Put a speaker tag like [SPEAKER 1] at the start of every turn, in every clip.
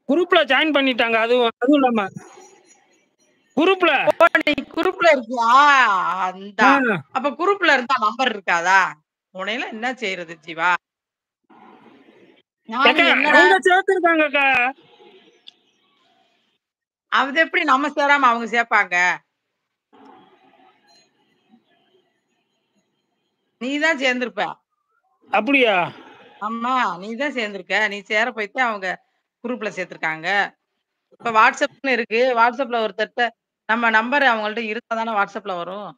[SPEAKER 1] குரூப்ல ஜாயின் பண்ணிட்டாங்க. அதுவும் அதுவும் இல்லாம. குரூப்ல.
[SPEAKER 2] ஓ! நீ குரூப்ல இருக்கியா?
[SPEAKER 1] ஆ.
[SPEAKER 2] அப்ப குரூப்ல இருந்தா நம்பர் இருக்காதா? உன்னையெல்லாம் என்ன செய்றது ஜீவா?
[SPEAKER 1] ஏக்கா
[SPEAKER 2] நானும் என்னடா
[SPEAKER 1] அவங்க சேர்த்துருக்காங்கக்கா.
[SPEAKER 2] அது எப்படி நம்ம சேராம அவங்க சேப்பாங்க? நீ தான் சேர்ந்திருப்ப.
[SPEAKER 1] அப்படியா?
[SPEAKER 2] ஆமா. நீ தான் சேர்ந்திருக்க. நீ சேர போய் தான் அவங்க குரூப்ல சேர்த்துருக்காங்க. இப்ப WhatsAppன்னு இருக்கு. WhatsAppல ஒருத்தர்ட்ட நம்ம நம்பர் அவங்கள்ட்ட இருந்தா தானே WhatsAppல வரும்.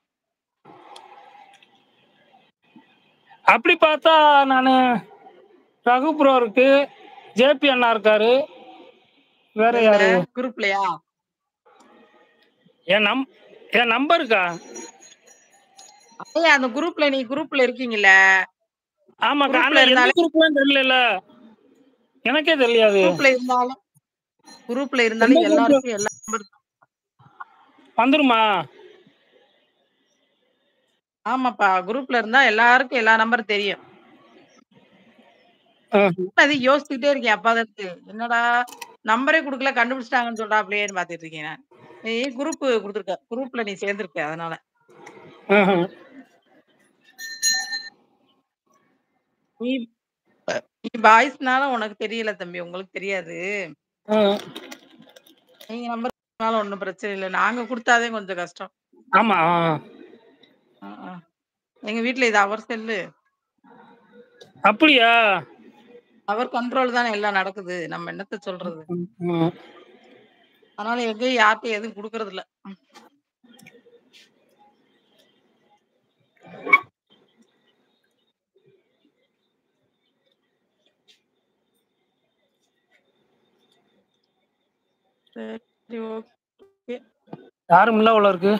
[SPEAKER 1] அப்படி பார்த்தா நானு ரகு ப்ரோ இருக்கு. ஜேபி அண்ணா இருக்காரு. வேற
[SPEAKER 2] எதுல?
[SPEAKER 1] யாரு?
[SPEAKER 2] குரூப்லயா?
[SPEAKER 1] என் நம் என் நம்பருக்கா?
[SPEAKER 2] ஏய் அந்த குரூப்ல நீ குரூப்ல இருக்கீங்கல்ல.
[SPEAKER 1] ஆமாக்கா. ஆனா
[SPEAKER 2] குரூப்ல
[SPEAKER 1] எந்த
[SPEAKER 2] இருந்தாலே
[SPEAKER 1] குரூப்லன்னு தெரியலல்ல. எனக்கே தெரியாது.
[SPEAKER 2] குரூப்ல
[SPEAKER 1] எந்த
[SPEAKER 2] இருந்தாலும்
[SPEAKER 1] குரூப்
[SPEAKER 2] எல்லாருக்கும் எல்லா நம்பர்
[SPEAKER 1] வந்துருமா?
[SPEAKER 2] ஆமாப்பா. குரூப்ல இருந்தா எல்லாருக்கும் எல்லா நம்பரும் தெரியும்.
[SPEAKER 1] ஆ.
[SPEAKER 2] அது யோசிச்சுக்கிட்டே இருக்கேன் அப்பாலருந்து. என்னடா நம்பரே குடுக்கல கண்டுபிடிச்சுட்டாங்கன்னு சொல்றாப்ளயேன்னு பார்த்துட்டு இருக்கேன் நான். நீ குரூப் குடுத்துருக்க. குரூப்ல நீ சேர்ந்திருக்க அதனால.
[SPEAKER 1] ஆஹ.
[SPEAKER 2] நீ நீ பாய்ஸ்னால உனக்கு தெரியல தம்பி. உங்களுக்கு தெரியாது.
[SPEAKER 1] ஆ.
[SPEAKER 2] நீங்க நம்பர்னால ஒண்ணும் பிரச்சனை இல்ல. நாங்க குடுத்தாதே கொஞ்சம் கஷ்டம்.
[SPEAKER 1] ஆமா.
[SPEAKER 2] அ, ஆ. எங்க வீட்ல இது அவர் செல்லு.
[SPEAKER 1] அப்படியா?
[SPEAKER 2] அவர் கண்ட்ரோல் தானே எல்லாம் நடக்குது. நம்ம என்னத்த சொல்றது?
[SPEAKER 1] ம்.
[SPEAKER 2] அதனால எங்கேயும் யார்ட்டயும் எதுவும் குடுக்கறதில்ல. சரி ஓகே.
[SPEAKER 1] யாரும் இல்ல போல இருக்கு.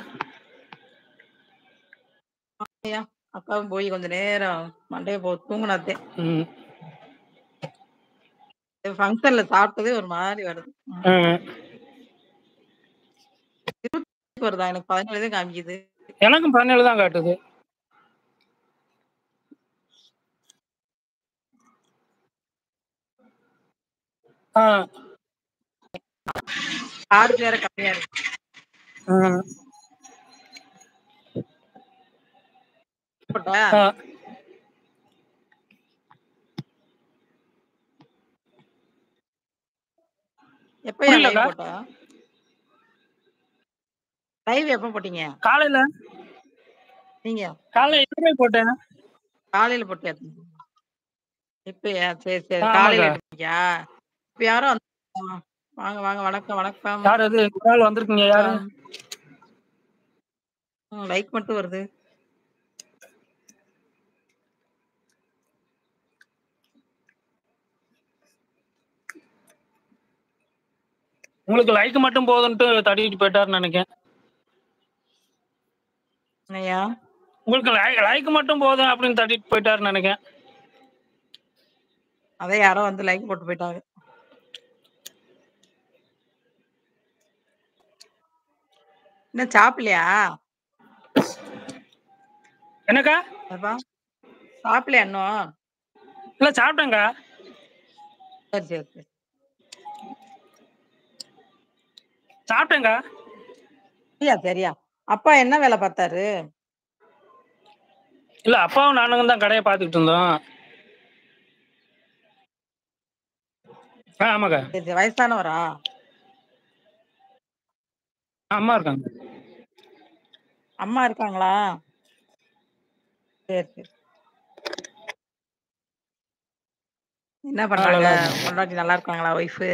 [SPEAKER 2] அக்காவும் போய் கொஞ்ச நேரம் மண்டைய தூங்குனாத்தேன்.
[SPEAKER 1] ம்.
[SPEAKER 2] ஃபங்ஷன்ல சாப்பிட்டதே ஒரு மாரி வருது.
[SPEAKER 1] ம்.
[SPEAKER 2] வருதா? எனக்கு 17 தான் காமிக்குது.
[SPEAKER 1] எனக்கும் 17 தான் காட்டுது. ஆ.
[SPEAKER 2] சார்ஜ் வேற கம்மியா இருக்கு.
[SPEAKER 1] ம்.
[SPEAKER 2] போட்டா?
[SPEAKER 1] ஆ.
[SPEAKER 2] எப்பயா லைவ்
[SPEAKER 1] புரியலக்கா?
[SPEAKER 2] போட்ட? லைவ் எப்ப போட்டீங்க?
[SPEAKER 1] காலையில
[SPEAKER 2] நீங்க?
[SPEAKER 1] காலையில 8 போட்டேன்.
[SPEAKER 2] காலையில போட்டியா? இப்பயா? சரி, சரி.
[SPEAKER 1] ஆமாக்கா.
[SPEAKER 2] காலையில 8 மணிக்கா? இப்ப யாரோ வாங்க, வாங்க. வணக்கம், வணக்கம்.
[SPEAKER 1] யார் அது? ஒரு ஆள் வந்திருக்கீங்க யாரு?
[SPEAKER 2] வணக்கம். லைக் மட்டும் வருது.
[SPEAKER 1] உங்களுக்கு லைக் மட்டும் போதுன்ட்டு தட்டிட்டு போயிட்டாருன்னு நினைக்கிறேன்.
[SPEAKER 2] என்னய்யா?
[SPEAKER 1] உங்களுக்கு லைக் மட்டும் போதும் அப்படின்னு தட்டிட்டு போயிட்டாருன்னு நினைக்கிறேன்.
[SPEAKER 2] அதான் யாரோ வந்து லைக் போட்டு போயிட்டாங்க. இன்னும் சாப்பிடலையா?
[SPEAKER 1] என்னக்கா?
[SPEAKER 2] அப்பா சாப்பிடலையா இன்னும்?
[SPEAKER 1] இல்ல சாப்பிட்டேங்க்கா.
[SPEAKER 2] சரி, சரி, சரி.
[SPEAKER 1] சாப்பிட்டேங்க்கா.
[SPEAKER 2] சரியா, சரியா. அப்பா என்ன வேலை பார்த்தாரு?
[SPEAKER 1] இல்ல அப்பாவும் நானும் தான் கடையை பார்த்துக்கிட்டு இருந்தோம். ஆமாக்கா.
[SPEAKER 2] சரி, சரி. வயசானவரா?
[SPEAKER 1] அம்மா இருக்காங்க.
[SPEAKER 2] அம்மா இருக்காங்களா? சரி, சரி. என்ன பண்றாங்க?
[SPEAKER 1] நல்லா இருக்கும்.
[SPEAKER 2] பொண்டாட்டி நல்லா இருக்காங்களா ஒய்ஃபு?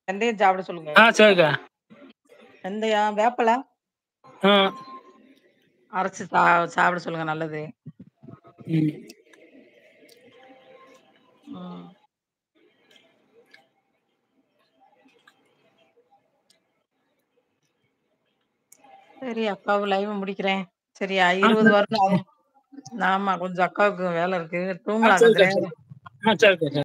[SPEAKER 2] வெந்தயம் சாப்பிட சொல்லுங்க.
[SPEAKER 1] சரிக்கா.
[SPEAKER 2] வெந்தயம், வேப்பில
[SPEAKER 1] ம்.
[SPEAKER 2] அரைச்சு சாப்பிட சொல்லுங்க நல்லது.
[SPEAKER 1] ம்.
[SPEAKER 2] ம். சரி அக்காவும் லைவ் முடிக்கிறேன். சரியா? 20
[SPEAKER 1] சரிக்கா.
[SPEAKER 2] வருடம் ஆமா கொஞ்சம் அக்காவுக்கு வேலை இருக்கு. தூங்கலாம் கொஞ்ச
[SPEAKER 1] சரிக்கா.
[SPEAKER 2] நேரம்.
[SPEAKER 1] சரிக்கா.